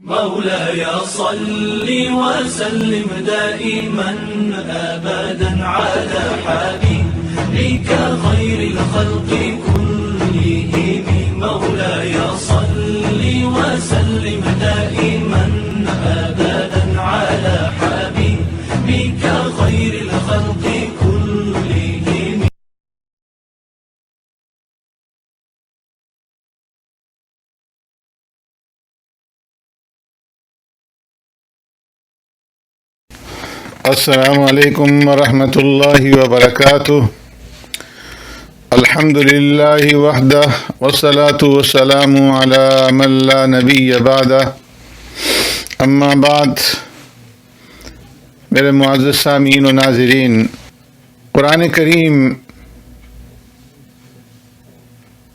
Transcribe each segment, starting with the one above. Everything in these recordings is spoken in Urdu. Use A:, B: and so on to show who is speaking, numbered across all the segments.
A: مولاي صل وسلم دائما أبدا على حبيبك خير الخلق كلهم. مولاي صل وسلم دائما أبدا على حبيبك خير الخلق كلهم.
B: السلام علیکم ورحمۃ اللہ وبرکاتہ. الحمد للہ وحدہ والصلاة والسلام علی من لا نبی بعدہ. اما بعد، میرے معزز سامعین و ناظرین، قرآن کریم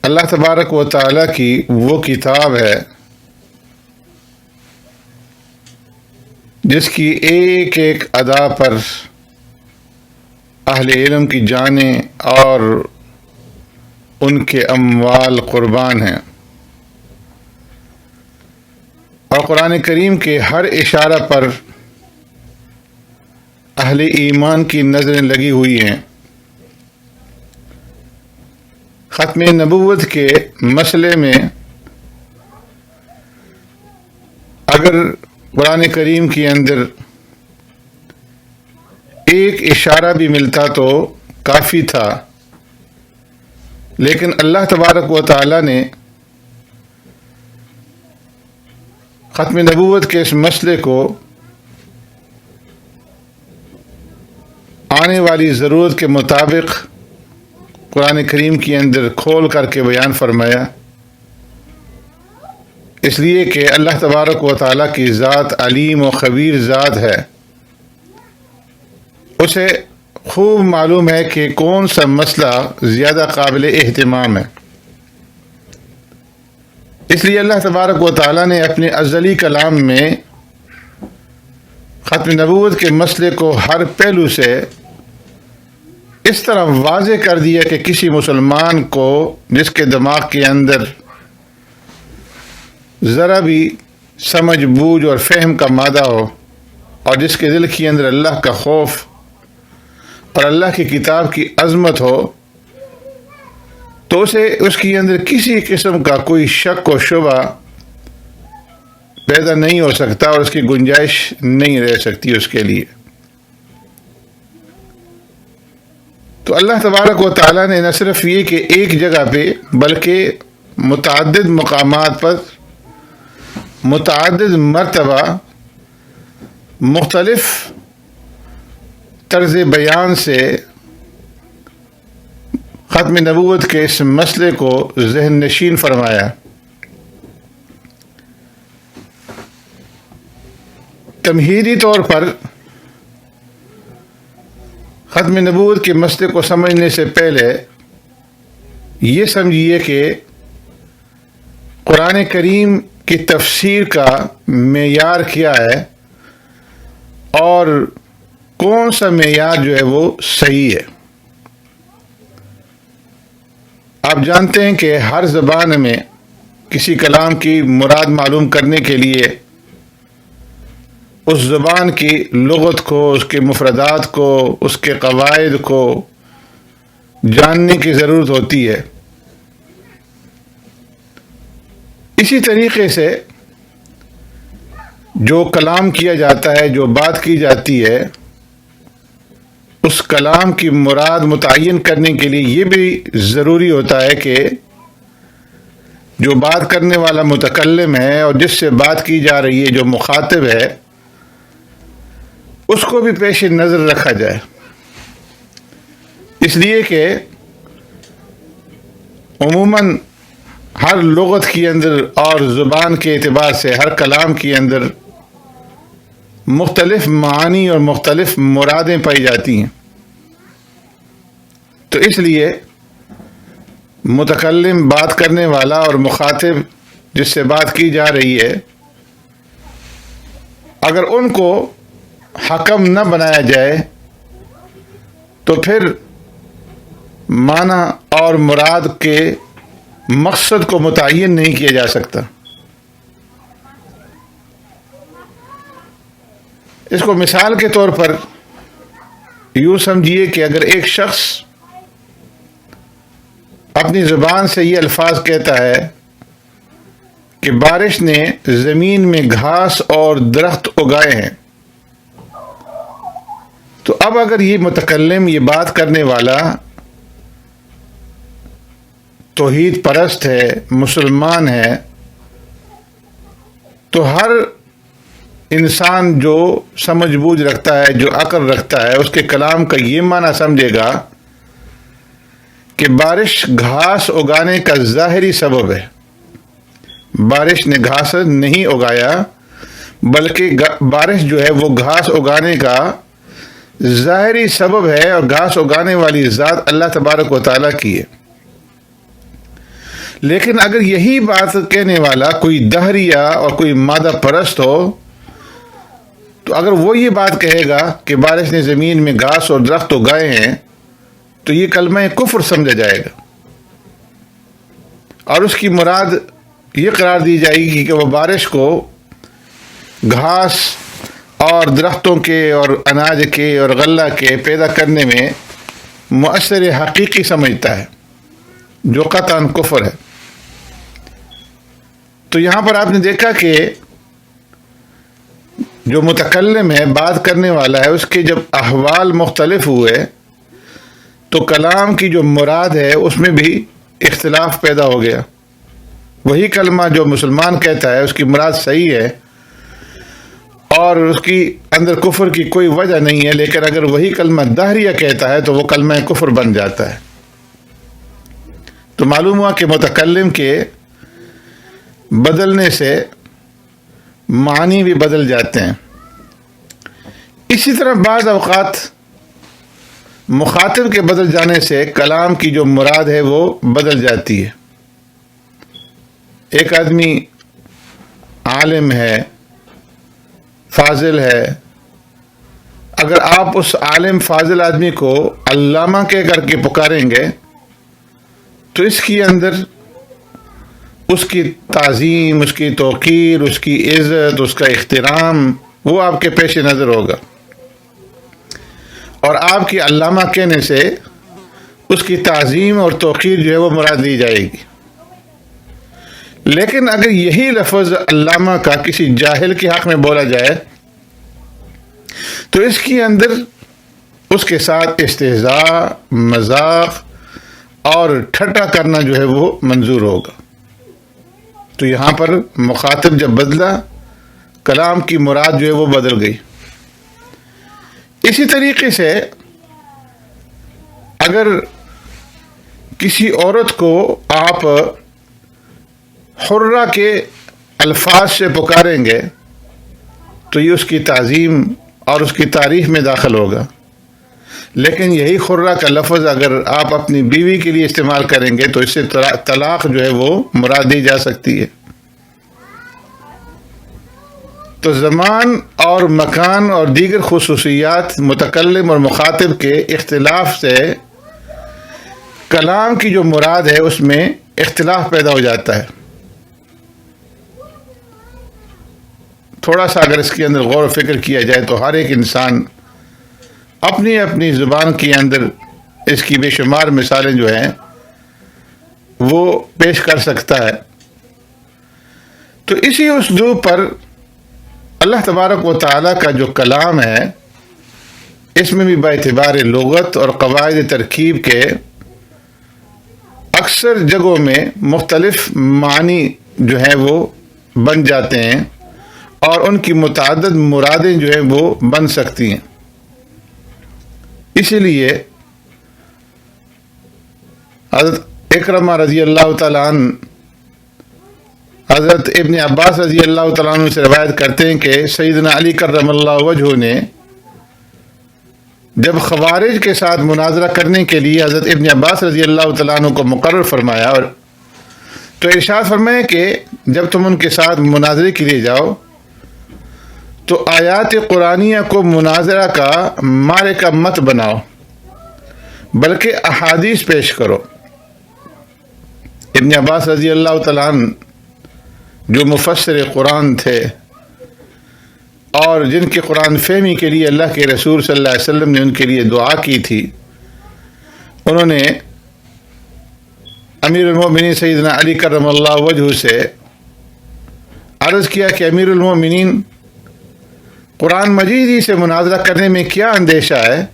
B: اللہ تبارک و تعالیٰ کی وہ کتاب ہے جس کی ایک ایک ادا پر اہل علم کی جانیں اور ان کے اموال قربان ہیں، اور قرآن کریم کے ہر اشارہ پر اہل ایمان کی نظریں لگی ہوئی ہیں. ختم نبوت کے مسئلے میں اگر قرآن کریم کے اندر ایک اشارہ بھی ملتا تو کافی تھا، لیکن اللہ تبارک و تعالی نے ختم نبوت کے اس مسئلے کو آنے والی ضرورت کے مطابق قرآن کریم کے اندر کھول کر کے بیان فرمایا، اس لیے کہ اللہ تبارک و تعالیٰ کی ذات علیم و خبیر ذات ہے. اسے خوب معلوم ہے کہ کون سا مسئلہ زیادہ قابل اہتمام ہے. اس لیے اللہ تبارک و تعالیٰ نے اپنے ازلی کلام میں ختم نبوت کے مسئلے کو ہر پہلو سے اس طرح واضح کر دیا کہ کسی مسلمان کو جس کے دماغ کے اندر ذرا بھی سمجھ بوجھ اور فہم کا مادہ ہو، اور جس کے دل کے اندر اللہ کا خوف اور اللہ کی کتاب کی عظمت ہو، تو اسے اس کے اندر کسی قسم کا کوئی شک و شبہ پیدا نہیں ہو سکتا، اور اس کی گنجائش نہیں رہ سکتی اس کے لیے. تو اللہ تبارک و تعالیٰ نے نہ صرف یہ کہ ایک جگہ پہ بلکہ متعدد مقامات پر متعدد مرتبہ مختلف طرز بیان سے ختم نبوت کے اس مسئلے کو ذہن نشین فرمایا. تمہیدی طور پر ختم نبوت کے مسئلے کو سمجھنے سے پہلے یہ سمجھیے کہ قرآن کریم کی تفسیر کا معیار کیا ہے، اور کون سا معیار جو ہے وہ صحیح ہے. آپ جانتے ہیں کہ ہر زبان میں کسی کلام کی مراد معلوم کرنے کے لیے اس زبان کی لغت کو، اس کے مفردات کو، اس کے قواعد کو جاننے کی ضرورت ہوتی ہے. اسی طریقے سے جو کلام کیا جاتا ہے، جو بات کی جاتی ہے، اس کلام کی مراد متعین کرنے کے لیے یہ بھی ضروری ہوتا ہے کہ جو بات کرنے والا متکلم ہے اور جس سے بات کی جا رہی ہے، جو مخاطب ہے، اس کو بھی پیش نظر رکھا جائے. اس لیے کہ عموماً ہر لغت کے اندر اور زبان کے اعتبار سے ہر کلام کے اندر مختلف معانی اور مختلف مرادیں پائی جاتی ہیں. تو اس لیے متکلم، بات کرنے والا، اور مخاطب جس سے بات کی جا رہی ہے، اگر ان کو حکم نہ بنایا جائے تو پھر معنی اور مراد کے مقصد کو متعین نہیں کیا جا سکتا. اس کو مثال کے طور پر یوں سمجھیے کہ اگر ایک شخص اپنی زبان سے یہ الفاظ کہتا ہے کہ بارش نے زمین میں گھاس اور درخت اگائے ہیں، تو اب اگر یہ متکلم، یہ بات کرنے والا توحید پرست ہے، مسلمان ہے، تو ہر انسان جو سمجھ بوجھ رکھتا ہے، جو عقل رکھتا ہے، اس کے کلام کا یہ معنی سمجھے گا کہ بارش گھاس اگانے کا ظاہری سبب ہے۔ بارش نے گھاس نہیں اگایا، بلکہ بارش جو ہے وہ گھاس اگانے کا ظاہری سبب ہے، اور گھاس اگانے والی ذات اللہ تبارک و تعالیٰ کی ہے۔ لیکن اگر یہی بات کہنے والا کوئی دہریہ اور کوئی مادہ پرست ہو، تو اگر وہ یہ بات کہے گا کہ بارش نے زمین میں گھاس اور درخت اگائے ہیں، تو یہ کلمہ کفر سمجھا جائے گا، اور اس کی مراد یہ قرار دی جائے گی کہ وہ بارش کو گھاس اور درختوں کے اور اناج کے اور غلہ کے پیدا کرنے میں مؤثر حقیقی سمجھتا ہے، جو قطعاً کفر ہے۔ تو یہاں پر آپ نے دیکھا کہ جو متکلم ہے، بات کرنے والا ہے، اس کے جب احوال مختلف ہوئے تو کلام کی جو مراد ہے اس میں بھی اختلاف پیدا ہو گیا۔ وہی کلمہ جو مسلمان کہتا ہے اس کی مراد صحیح ہے اور اس کی اندر کفر کی کوئی وجہ نہیں ہے، لیکن اگر وہی کلمہ دہریہ کہتا ہے تو وہ کلمہ کفر بن جاتا ہے۔ تو معلوم ہوا کہ متکلم کے بدلنے سے معنی بھی بدل جاتے ہیں۔ اسی طرح بعض اوقات مخاطب کے بدل جانے سے کلام کی جو مراد ہے وہ بدل جاتی ہے۔ ایک آدمی عالم ہے، فاضل ہے، اگر آپ اس عالم فاضل آدمی کو علامہ کہہ کر کے پکاریں گے تو اس کے اندر اس کی تعظیم، اس کی توقیر، اس کی عزت، اس کا احترام وہ آپ کے پیش نظر ہوگا، اور آپ کی علامہ کہنے سے اس کی تعظیم اور توقیر جو ہے وہ مراد لی جائے گی۔ لیکن اگر یہی لفظ علامہ کا کسی جاہل کے حق میں بولا جائے تو اس کے اندر اس کے ساتھ استہزاء، مذاق اور ٹھٹا کرنا جو ہے وہ منظور ہوگا۔ تو یہاں پر مخاطب جب بدلا، کلام کی مراد جو ہے وہ بدل گئی۔ اسی طریقے سے اگر کسی عورت کو آپ حرہ کے الفاظ سے پکاریں گے تو یہ اس کی تعظیم اور اس کی تعریف میں داخل ہوگا، لیکن یہی حرہ کا لفظ اگر آپ اپنی بیوی کے لیے استعمال کریں گے تو اس سے طلاق جو ہے وہ مراد دی جا سکتی ہے۔ تو زمان اور مکان اور دیگر خصوصیات متکلم اور مخاطب کے اختلاف سے کلام کی جو مراد ہے اس میں اختلاف پیدا ہو جاتا ہے۔ تھوڑا سا اگر اس کے اندر غور و فکر کیا جائے تو ہر ایک انسان اپنی اپنی زبان کے اندر اس کی بے شمار مثالیں جو ہیں وہ پیش کر سکتا ہے۔ تو اسی اسلوب پر اللہ تبارک و تعالیٰ کا جو کلام ہے اس میں بھی باعتبار لغت اور قواعد ترکیب کے اکثر جگہوں میں مختلف معنی جو ہیں وہ بن جاتے ہیں اور ان کی متعدد مرادیں جو ہیں وہ بن سکتی ہیں۔ اسی لیے حضرت اکرمہ رضی اللہ تعالیٰ عنہ حضرت ابن عباس رضی اللہ تعالیٰ عنہ سے روایت کرتے ہیں کہ سیدنا علی کرم اللہ وجہہ نے جب خوارج کے ساتھ مناظرہ کرنے کے لیے حضرت ابن عباس رضی اللہ تعالیٰ عنہ کو مقرر فرمایا، اور تو ارشاد فرمایا کہ جب تم ان کے ساتھ مناظرے کے لیے جاؤ تو آیات قرآنیہ کو مناظرہ کا معرکہ مت بناؤ، بلکہ احادیث پیش کرو۔ ابن عباس رضی اللہ تعالیٰ عنہ جو مفسر قرآن تھے اور جن کی قرآن فہمی کے لیے اللہ کے رسول صلی اللہ علیہ وسلم نے ان کے لیے دعا کی تھی، انہوں نے امیر المومنین سیدنا علی کرم اللہ وجہہ سے عرض کیا کہ امیر المومنین، قرآن مجید ہی سے مناظرہ کرنے میں کیا اندیشہ ہے؟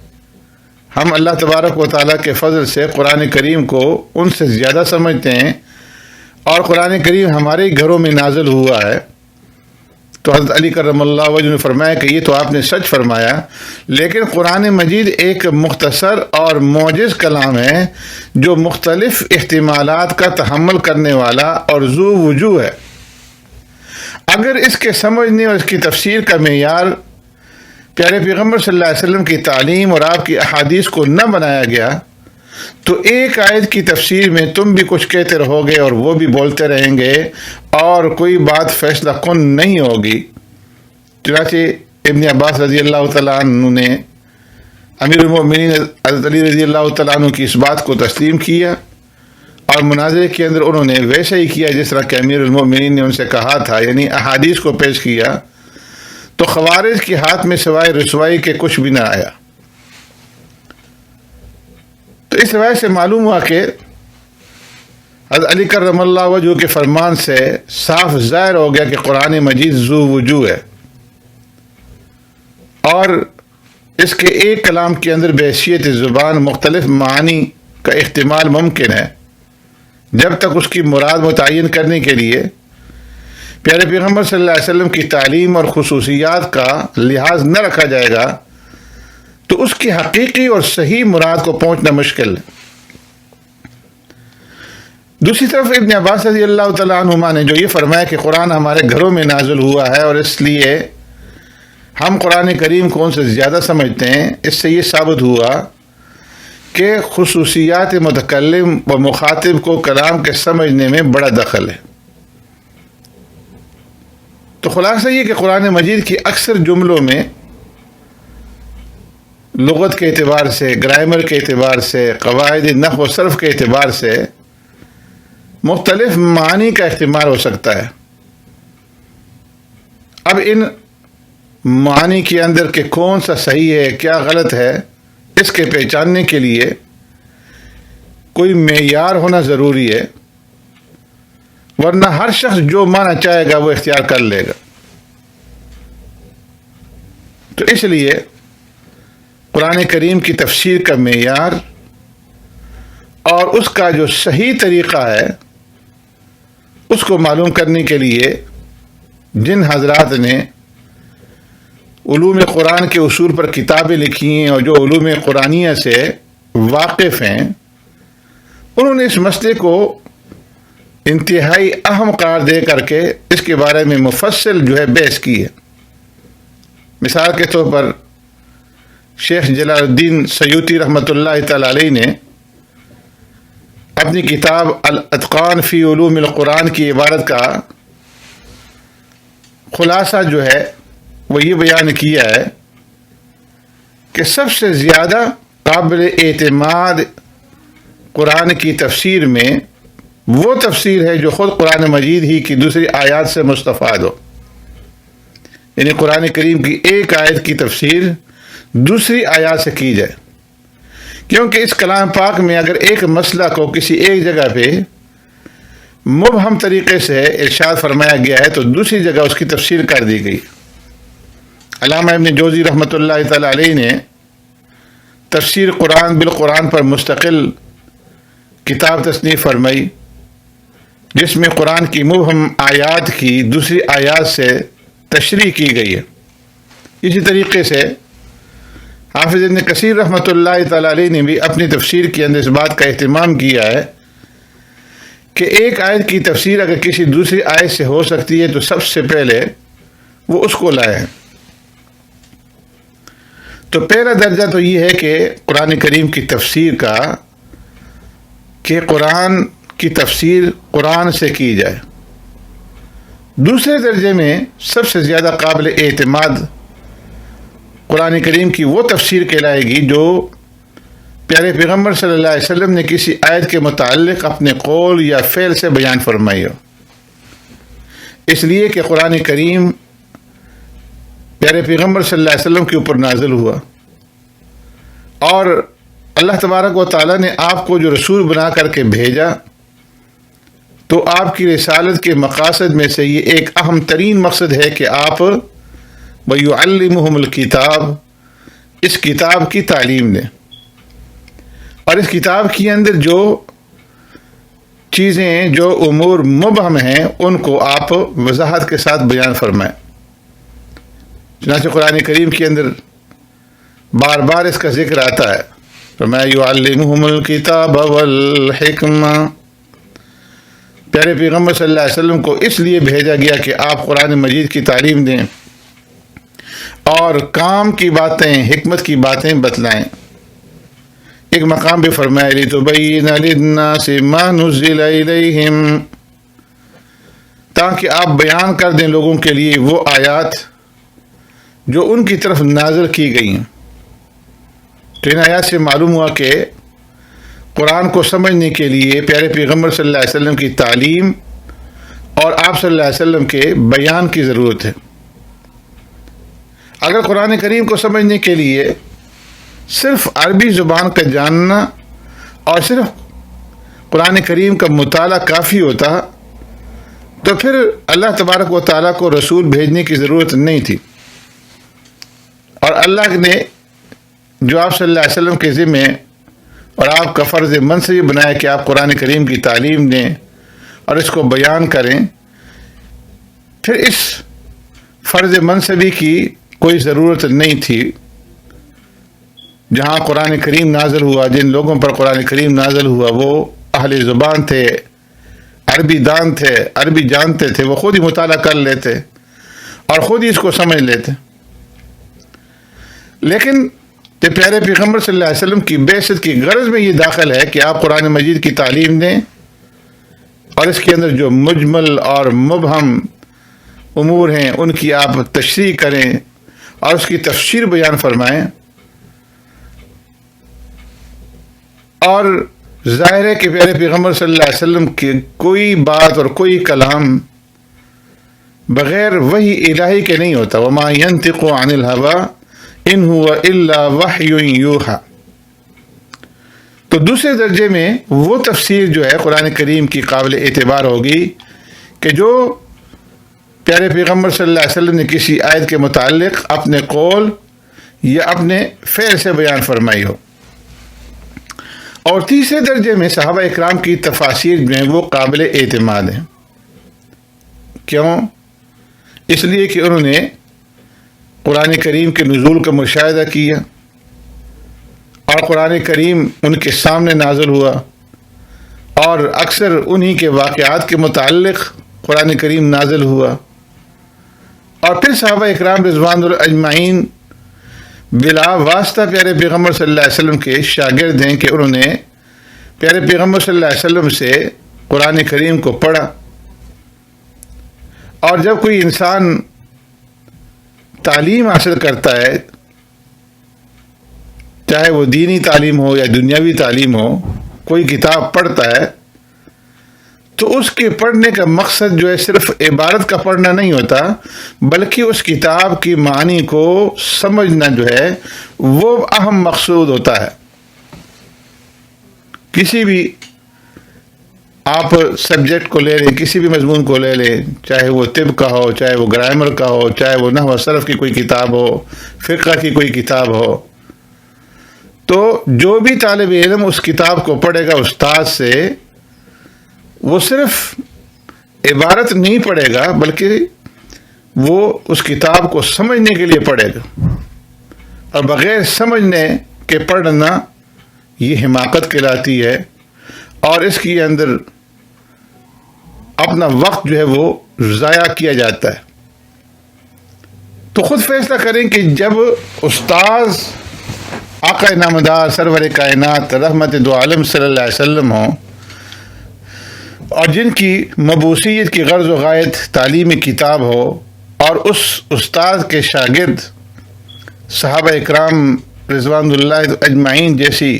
B: ہم اللہ تبارک و تعالیٰ کے فضل سے قرآن کریم کو ان سے زیادہ سمجھتے ہیں، اور قرآن کریم ہمارے گھروں میں نازل ہوا ہے۔ تو حضرت علی کرم اللہ وجہ نے فرمایا کہ یہ تو آپ نے سچ فرمایا، لیکن قرآن مجید ایک مختصر اور معجز کلام ہے جو مختلف احتمالات کا تحمل کرنے والا اور ذو وجوہ ہے۔ اگر اس کے سمجھنے اور اس کی تفسیر کا معیار پیارے پیغمبر صلی اللہ علیہ وسلم کی تعلیم اور آپ کی احادیث کو نہ بنایا گیا تو ایک آیت کی تفسیر میں تم بھی کچھ کہتے رہو گے اور وہ بھی بولتے رہیں گے اور کوئی بات فیصلہ کن نہیں ہوگی۔ چنانچہ ابن عباس رضی اللہ تعالیٰ عنہ نے امیر المومنین حضرت علی رضی اللہ تعالیٰ عنہ کی اس بات کو تسلیم کیا، اور مناظرے کے اندر انہوں نے ویسا ہی کیا جس طرح کہ امیر المومنین نے ان سے کہا تھا، یعنی احادیث کو پیش کیا۔ تو خوارج کے ہاتھ میں سوائے رسوائی کے کچھ بھی نہ آیا۔ تو اس روایت سے معلوم ہوا کہ حضرت علی کرم اللہ وجہ کے فرمان سے صاف ظاہر ہو گیا کہ قرآن مجید ذو وجوہ ہے، اور اس کے ایک کلام کے اندر بحیثیت زبان مختلف معانی کا احتمال ممکن ہے، جب تک اس کی مراد متعین کرنے کے لیے پیارے پیغمبر صلی اللہ علیہ وسلم کی تعلیم اور خصوصیات کا لحاظ نہ رکھا جائے گا تو اس کی حقیقی اور صحیح مراد کو پہنچنا مشکل ہے۔ دوسری طرف ابن عباس رضی اللہ تعالیٰ عنہما نے جو یہ فرمایا کہ قرآن ہمارے گھروں میں نازل ہوا ہے اور اس لیے ہم قرآن کریم کو ان سے زیادہ سمجھتے ہیں، اس سے یہ ثابت ہوا کہ خصوصیات متکلم و مخاطب کو کلام کے سمجھنے میں بڑا دخل ہے۔ تو خلاصہ یہ کہ قرآن مجید کی اکثر جملوں میں لغت کے اعتبار سے، گرامر کے اعتبار سے، قواعد نحو و صرف کے اعتبار سے مختلف معنی کا احتمال ہو سکتا ہے۔ اب ان معنی کے اندر کہ کون سا صحیح ہے کیا غلط ہے، اس کے پہچاننے کے لیے کوئی معیار ہونا ضروری ہے، ورنہ ہر شخص جو معنی چاہے گا وہ اختیار کر لے گا۔ تو اس لیے قرآن کریم کی تفسیر کا معیار اور اس کا جو صحیح طریقہ ہے اس کو معلوم کرنے کے لیے جن حضرات نے علوم قرآن کے اصول پر کتابیں لکھی ہیں اور جو علوم قرآنیہ سے واقف ہیں، انہوں نے اس مسئلے کو انتہائی اہم قرار دے کر کے اس کے بارے میں مفصل بحث کی ہے۔ مثال کے طور پر شیخ جلال الدین سیوطی رحمۃ اللہ تعالی علیہ نے اپنی کتاب الاتقان فی علوم القرآن کی عبارت کا خلاصہ وہ یہ بیان کیا ہے کہ سب سے زیادہ قابل اعتماد قرآن کی تفسیر میں وہ تفسیر ہے جو خود قرآن مجید ہی کی دوسری آیات سے مستفاد ہو، یعنی قرآن کریم کی ایک آیت کی تفسیر دوسری آیات سے کی جائے، کیونکہ اس کلام پاک میں اگر ایک مسئلہ کو کسی ایک جگہ پہ مبہم طریقے سے ارشاد فرمایا گیا ہے تو دوسری جگہ اس کی تفسیر کر دی گئی۔ علامہ ابن جوزی رحمۃ اللہ تعالی علیہ نے تفسیر قرآن بالقرآن پر مستقل کتاب تصنیف فرمائی، جس میں قرآن کی مبہم آیات کی دوسری آیات سے تشریح کی گئی ہے۔ اسی طریقے سے حافظ ابن کثیر رحمۃ اللہ تعالی علیہ نے بھی اپنی تفسیر کے اندر اس بات کا اہتمام کیا ہے کہ ایک آیت کی تفسیر اگر کسی دوسری آیت سے ہو سکتی ہے تو سب سے پہلے وہ اس کو لائے ہیں۔ تو پہلا درجہ تو یہ ہے کہ قرآن کریم کی تفسیر کا کہ قرآن کی تفسیر قرآن سے کی جائے۔ دوسرے درجے میں سب سے زیادہ قابل اعتماد قرآن کریم کی وہ تفسیر کہلائے گی جو پیارے پیغمبر صلی اللہ علیہ وسلم نے کسی آیت کے متعلق اپنے قول یا فعل سے بیان فرمائی ہو، اس لیے کہ قرآن کریم پیارے پیغمبر صلی اللہ علیہ وسلم کے اوپر نازل ہوا، اور اللہ تبارک و تعالیٰ نے آپ کو جو رسول بنا کر کے بھیجا، تو آپ کی رسالت کے مقاصد میں سے یہ ایک اہم ترین مقصد ہے کہ آپ وَيُعَلِّمُهُمُ الْكِتَابَ، اس کتاب کی تعلیم دیں، اور اس کتاب کے اندر جو چیزیں، جو امور مبہم ہیں، ان کو آپ وضاحت کے ساتھ بیان فرمائیں۔ چنانچہ قرآن کریم کے اندر بار بار اس کا ذکر آتا ہے، فرمایا یعلمہم الکتاب والحکمہ، پیارے پیغمبر صلی اللہ علیہ وسلم کو اس لیے بھیجا گیا کہ آپ قرآن مجید کی تعلیم دیں اور کام کی باتیں، حکمت کی باتیں بتلائیں۔ ایک مقام پہ فرمایا لِتُبَيِّنَ لِلنَّاسِ مَا نُزِّلَ إِلَيْهِمْ، تاکہ آپ بیان کر دیں لوگوں کے لیے وہ آیات جو ان کی طرف نازل کی گئی ہیں۔ تو ان آیات سے معلوم ہوا کہ قرآن کو سمجھنے کے لیے پیارے پیغمبر صلی اللہ علیہ وسلم کی تعلیم اور آپ صلی اللہ علیہ وسلم کے بیان کی ضرورت ہے۔ اگر قرآن کریم کو سمجھنے کے لیے صرف عربی زبان کا جاننا اور صرف قرآن کریم کا مطالعہ کافی ہوتا تو پھر اللہ تبارک و تعالیٰ کو رسول بھیجنے کی ضرورت نہیں تھی، اور اللہ نے جو آپ صلی اللہ علیہ وسلم کے ذمے اور آپ کا فرض منصبی بنایا کہ آپ قرآن کریم کی تعلیم دیں اور اس کو بیان کریں، پھر اس فرض منصبی کی کوئی ضرورت نہیں تھی۔ جہاں قرآن کریم نازل ہوا، جن لوگوں پر قرآن کریم نازل ہوا وہ اہل زبان تھے، عربی دان تھے، عربی جانتے تھے، وہ خود ہی مطالعہ کر لیتے اور خود ہی اس کو سمجھ لیتے۔ لیکن یہ پیارے پیغمبر صلی اللہ علیہ وسلم کی بعثت کی غرض میں یہ داخل ہے کہ آپ قرآن مجید کی تعلیم دیں اور اس کے اندر جو مجمل اور مبہم امور ہیں ان کی آپ تشریح کریں اور اس کی تفسیر بیان فرمائیں۔ اور ظاہر ہے کہ پیارے پیغمبر صلی اللہ علیہ وسلم کی کوئی بات اور کوئی کلام بغیر وحی الہی کے نہیں ہوتا، وما ينطق عن الهوى ان هو الا وحی یوحى۔ تو دوسرے درجے میں وہ تفسیر جو ہے قرآن کریم کی قابل اعتبار ہوگی کہ جو پیارے پیغمبر صلی اللہ علیہ وسلم نے کسی آیت کے متعلق اپنے قول یا اپنے فعل سے بیان فرمائی ہو۔ اور تیسرے درجے میں صحابہ اکرام کی تفاسیر جو ہیں وہ قابل اعتماد ہیں۔ کیوں؟ اس لیے کہ انہوں نے قرآن کریم کے نزول کا مشاہدہ کیا اور قرآن کریم ان کے سامنے نازل ہوا، اور اکثر انہی کے واقعات کے متعلق قرآن کریم نازل ہوا، اور پھر صحابہ اکرام رضوان اللہ اجمعین بلا واسطہ پیارے پیغمبر صلی اللہ علیہ وسلم کے شاگرد ہیں کہ انہوں نے پیارے پیغمبر صلی اللہ علیہ وسلم سے قرآن کریم کو پڑھا۔ اور جب کوئی انسان تعلیم حاصل کرتا ہے، چاہے وہ دینی تعلیم ہو یا دنیاوی تعلیم ہو، کوئی کتاب پڑھتا ہے تو اس کے پڑھنے کا مقصد جو ہے صرف عبارت کا پڑھنا نہیں ہوتا، بلکہ اس کتاب کی معنی کو سمجھنا جو ہے وہ اہم مقصود ہوتا ہے۔ کسی بھی آپ سبجیکٹ کو لے لیں، کسی بھی مضمون کو لے لیں، چاہے وہ طب کا ہو، چاہے وہ گرامر کا ہو، چاہے وہ نحو و صرف کی کوئی کتاب ہو، فقہ کی کوئی کتاب ہو، تو جو بھی طالب علم اس کتاب کو پڑھے گا استاد سے، وہ صرف عبارت نہیں پڑھے گا بلکہ وہ اس کتاب کو سمجھنے کے لیے پڑھے گا، اور بغیر سمجھنے کے پڑھنا یہ حماقت کہلاتی ہے، اور اس کے اندر اپنا وقت جو ہے وہ ضائع کیا جاتا ہے۔ تو خود فیصلہ کریں کہ جب استاذ آقا نامدار سرور کائنات رحمت دو عالم صلی اللہ علیہ وسلم ہوں، اور جن کی مبعوثیت کی غرض و غایت تعلیمی کتاب ہو، اور اس استاد کے شاگرد صحابہ اکرام رضوان اللہ اجمعین جیسی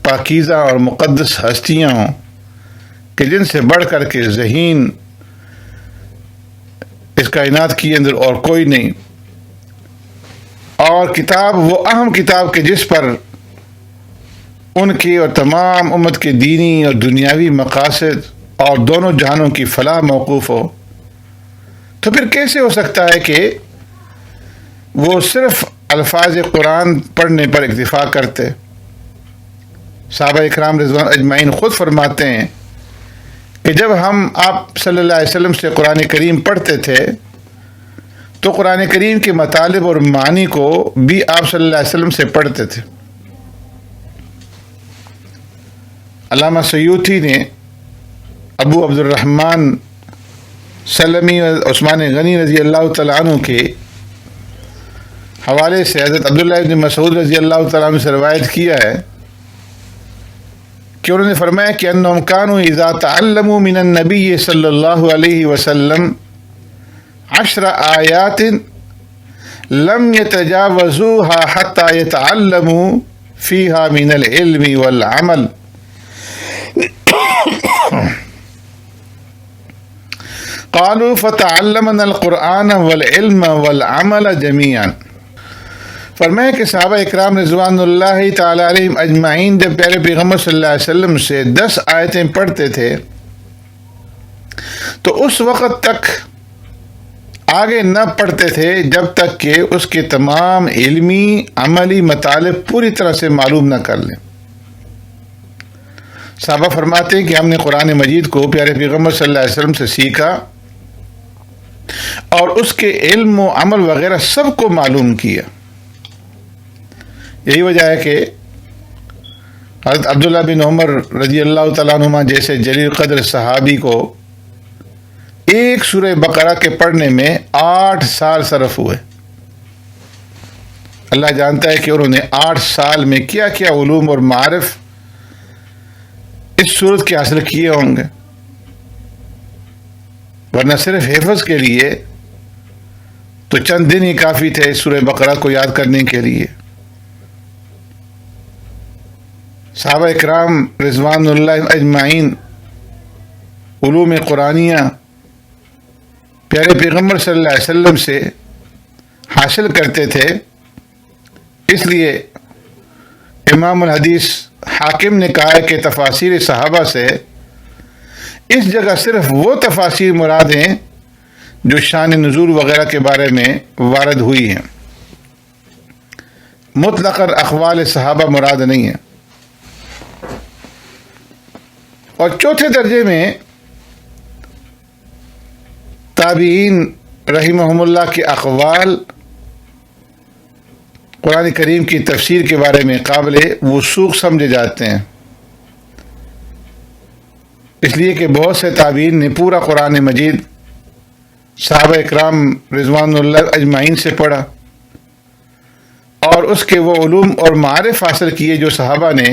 B: پاکیزہ اور مقدس ہستیاں ہوں کہ جن سے بڑھ کر کے ذہین اس کائنات کے اندر اور کوئی نہیں، اور کتاب وہ اہم کتاب کے جس پر ان کی اور تمام امت کے دینی اور دنیاوی مقاصد اور دونوں جہانوں کی فلاح موقوف ہو، تو پھر کیسے ہو سکتا ہے کہ وہ صرف الفاظ قرآن پڑھنے پر اکتفا کرتے؟ صحابہ اکرام رضوان اجمعین خود فرماتے ہیں کہ جب ہم آپ صلی اللہ علیہ وسلم سے قرآن کریم پڑھتے تھے تو قرآن کریم کے مطالب اور معنی کو بھی آپ صلی اللہ علیہ وسلم سے پڑھتے تھے۔ علامہ سیوطی نے ابو عبد الرحمن سلمی اور عثمان غنی رضی اللہ تعالیٰ عنہ کے حوالے سے حضرت عبداللہ ابن مسعود رضی اللہ تعالیٰ عنہ سے روایت کیا ہے کہ انہوں نے فرمایا کہ انہم کانوا اذا تعلموا من النبی صلی اللہ علیہ وسلم 10 آیات لم يتجاوزوها حتى يتعلموا فيها من العلم والعمل قالوا فتعلمنا القرآن والعلم والعمل جميعا۔ فرمایا کہ صحابہ اکرام رضوان اللہ تعالی علیہم اجمعین جب پیارے پیغمبر صلی اللہ علیہ وسلم سے 10 آیتیں پڑھتے تھے تو اس وقت تک آگے نہ پڑھتے تھے جب تک کہ اس کے تمام علمی عملی مطالب پوری طرح سے معلوم نہ کر لیں۔ صحابہ فرماتے ہیں کہ ہم نے قرآن مجید کو پیارے پیغمبر صلی اللہ علیہ وسلم سے سیکھا اور اس کے علم و عمل وغیرہ سب کو معلوم کیا۔ یہی وجہ ہے کہ حضرت عبداللہ بن عمر رضی اللہ تعالیٰ عنہما جیسے جلیل قدر صحابی کو ایک سورہ بقرہ کے پڑھنے میں 8 سال صرف ہوئے۔ اللہ جانتا ہے کہ انہوں نے 8 سال میں کیا کیا علوم اور معارف اس سورت کے حاصل کیے ہوں گے، ورنہ صرف حفظ کے لیے تو چند دن ہی کافی تھے سورہ بقرہ کو یاد کرنے کے لیے۔ صحابہ اکرام رضوان اللہ اجمعین علوم قرآنیہ پیارے پیغمبر صلی اللہ علیہ وسلم سے حاصل کرتے تھے، اس لیے امام الحدیث حاکم نے کہا ہے کہ تفاسیر صحابہ سے اس جگہ صرف وہ تفاسیر مراد ہیں جو شان نزول وغیرہ کے بارے میں وارد ہوئی ہیں، مطلق اقوال صحابہ مراد نہیں ہیں۔ اور چوتھے درجے میں تابعین رحمہم اللہ کے اقوال قرآن کریم کی تفسیر کے بارے میں قابل وثوق سمجھے جاتے ہیں، اس لیے کہ بہت سے تابعین نے پورا قرآن مجید صحابہ اکرام رضوان اللہ اجمعین سے پڑھا اور اس کے وہ علوم اور معارف حاصل کیے جو صحابہ نے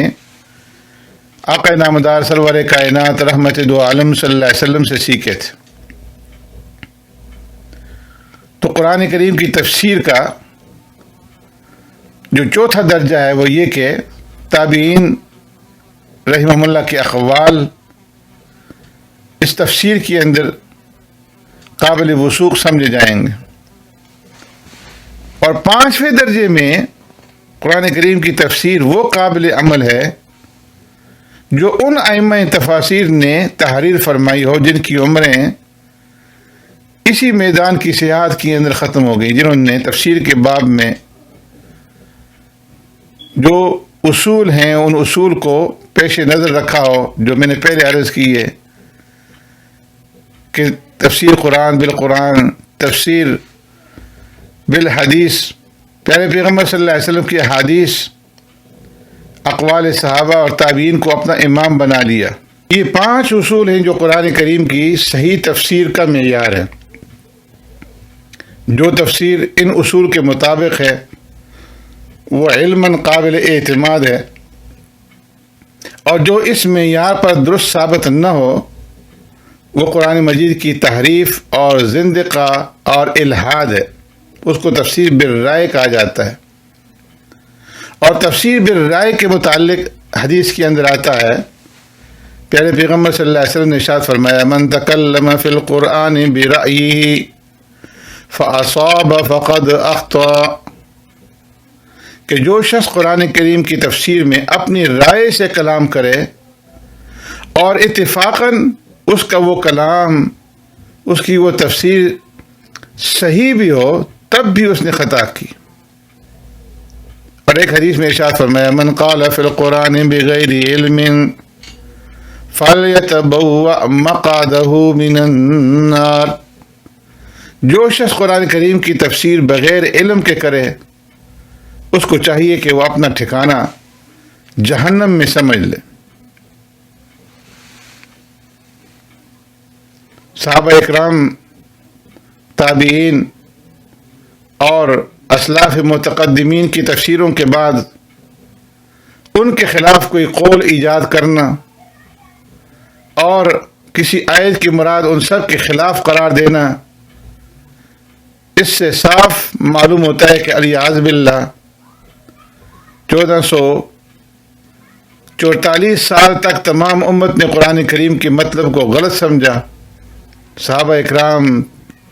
B: آقا نامدار سرور کائنات رحمت دو عالم صلی اللہ علیہ وسلم سے سیکھے تھے۔ تو قرآن کریم کی تفسیر کا جو چوتھا درجہ ہے وہ یہ کہ تابعین رحمہم اللہ کے اقوال اس تفسیر کے اندر قابل وثوق سمجھے جائیں گے۔ اور 5ویں درجے میں قرآن کریم کی تفسیر وہ قابل عمل ہے جو ان ائمہ تفاسیر نے تحریر فرمائی ہو جن کی عمریں اسی میدان کی سیاحت کے اندر ختم ہو گئی، جنہوں نے تفسیر کے باب میں جو اصول ہیں ان اصول کو پیش نظر رکھا ہو، جو میں نے پہلے عرض کی ہے کہ تفسیر قرآن بالقرآن، تفسیر بالحدیث، پیارے پیغمبر صلی اللہ علیہ وسلم کی احادیث، اقوال صحابہ اور تابعین کو اپنا امام بنا لیا۔ یہ 5 اصول ہیں جو قرآن کریم کی صحیح تفسیر کا معیار ہے۔ جو تفسیر ان اصول کے مطابق ہے وہ علماً قابل اعتماد ہے، اور جو اس معیار پر درست ثابت نہ ہو وہ قرآن مجید کی تحریف اور زندقہ اور الحاد ہے، اس کو تفسیر بالرائے کہا جاتا ہے۔ اور تفسیر بالرائے کے متعلق حدیث کے اندر آتا ہے، پیارے پیغمبر صلی اللہ علیہ وسلم نے ارشاد فرمایا من تکلم فی القرآن برأیہ فاصاب فقد اخطأ، کہ جو شخص قرآن کریم کی تفسیر میں اپنی رائے سے کلام کرے اور اتفاقاً اس کا وہ کلام، اس کی وہ تفسیر صحیح بھی ہو، تب بھی اس نے خطا کی۔ اور ایک حدیث میں ارشاد فرمایا من قال فی القرآن بغیر علم فلیتبوأ مقعدہ من النار، جو شخص قرآن کریم کی تفسیر بغیر علم کے کرے اس کو چاہیے کہ وہ اپنا ٹھکانہ جہنم میں سمجھ لے۔ صحابہ اکرام، تابعین اور اسلاف متقدمین کی تفسیروں کے بعد ان کے خلاف کوئی قول ایجاد کرنا اور کسی آیت کی مراد ان سب کے خلاف قرار دینا، اس سے صاف معلوم ہوتا ہے کہ الیاذ باللہ 1444 سال تک تمام امت نے قرآن کریم کے مطلب کو غلط سمجھا۔ صحابہ اکرام،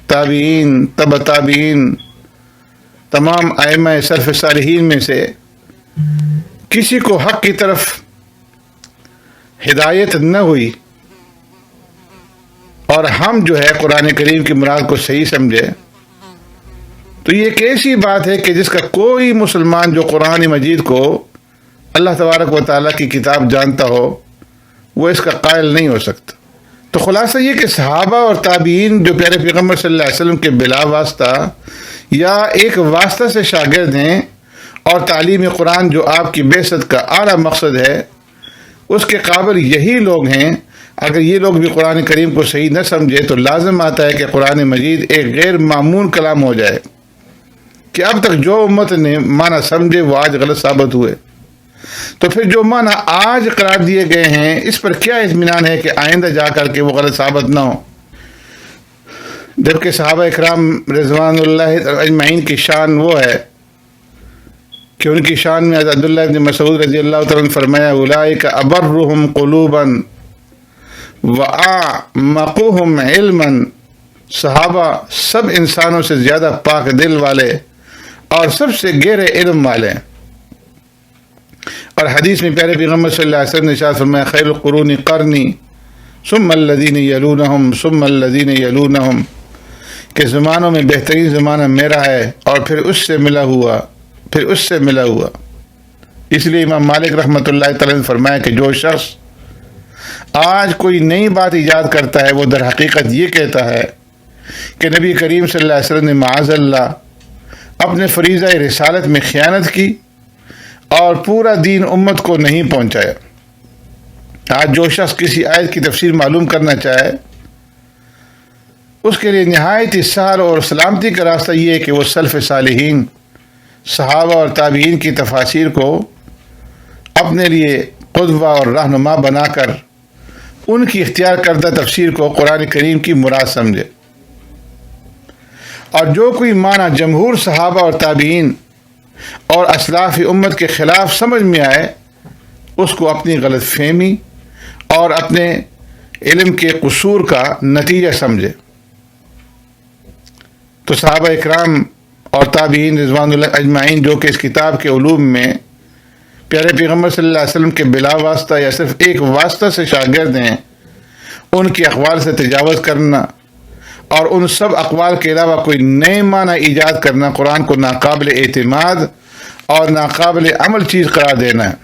B: تابعین، تبع تابعین، تمام ائمہ سلف صالحین میں سے کسی کو حق کی طرف ہدایت نہ ہوئی، اور ہم جو ہے قرآن کریم کی مراد کو صحیح سمجھے، تو یہ ایک ایسی بات ہے کہ جس کا کوئی مسلمان جو قرآن مجید کو اللہ تبارک و تعالیٰ کی کتاب جانتا ہو وہ اس کا قائل نہیں ہو سکتا۔ تو خلاصہ یہ کہ صحابہ اور تابعین جو پیارے پیغمبر صلی اللہ علیہ وسلم کے بلا واسطہ یا ایک واسطہ سے شاگرد ہیں، اور تعلیم قرآن جو آپ کی بعثت کا اعلیٰ مقصد ہے، اس کے قابل یہی لوگ ہیں۔ اگر یہ لوگ بھی قرآن کریم کو صحیح نہ سمجھے تو لازم آتا ہے کہ قرآن مجید ایک غیر معمول کلام ہو جائے، کہ اب تک جو امت نے معنی سمجھے وہ آج غلط ثابت ہوئے، تو پھر جو معنی آج قرار دیے گئے ہیں اس پر کیا اطمینان ہے کہ آئندہ جا کر کے وہ غلط ثابت نہ ہو۔ جبکہ صحابہ اکرام رضوان اللہ اجمعین کی شان وہ ہے کہ ان کی شان میں حضرت عبداللہ بن مسعود رضی اللہ تعالیٰ عنہ فرمایا اولئک ابرہم قلوبا واعمقہم علما، صحابہ سب انسانوں سے زیادہ پاک دل والے اور سب سے گہرے علم والے ہیں۔ اور حدیث میں پیارے پیغمبر صلی اللہ علیہ وسلم نے ارشاد فرمایا خیر القرون قرنی ثم الذین یلونہم ثم الذین یلونہم، کہ زمانوں میں بہترین زمانہ میرا ہے اور پھر اس سے ملا ہوا، پھر اس سے ملا ہوا۔ اس لیے امام مالک رحمۃ اللہ تعالی نے فرمایا کہ جو شخص آج کوئی نئی بات ایجاد کرتا ہے وہ در حقیقت یہ کہتا ہے کہ نبی کریم صلی اللہ علیہ وسلم نے معاذ اللہ اپنے فریضہ رسالت میں خیانت کی اور پورا دین امت کو نہیں پہنچایا۔ آج جو شخص کسی آیت کی تفسیر معلوم کرنا چاہے اس کے لیے نہایت سہل اور سلامتی کا راستہ یہ ہے کہ وہ سلف صالحین، صحابہ اور تابعین کی تفاسیر کو اپنے لیے قدوہ اور رہنما بنا کر ان کی اختیار کردہ تفسیر کو قرآن کریم کی مراد سمجھے، اور جو کوئی معنی جمہور صحابہ اور تابعین اور اسلاف امت کے خلاف سمجھ میں آئے اس کو اپنی غلط فہمی اور اپنے علم کے قصور کا نتیجہ سمجھے۔ تو صحابہ اکرام اور تابعین رضوان اللہ اجمعین جو کہ اس کتاب کے علوم میں پیارے پیغمبر صلی اللہ علیہ وسلم کے بلا واسطہ یا صرف ایک واسطہ سے شاگرد ہیں، ان کے اقوال سے تجاوز کرنا اور ان سب اقوال کے علاوہ کوئی نئے معنی ایجاد کرنا قرآن کو ناقابل اعتماد اور ناقابل عمل چیز قرار دینا ہے۔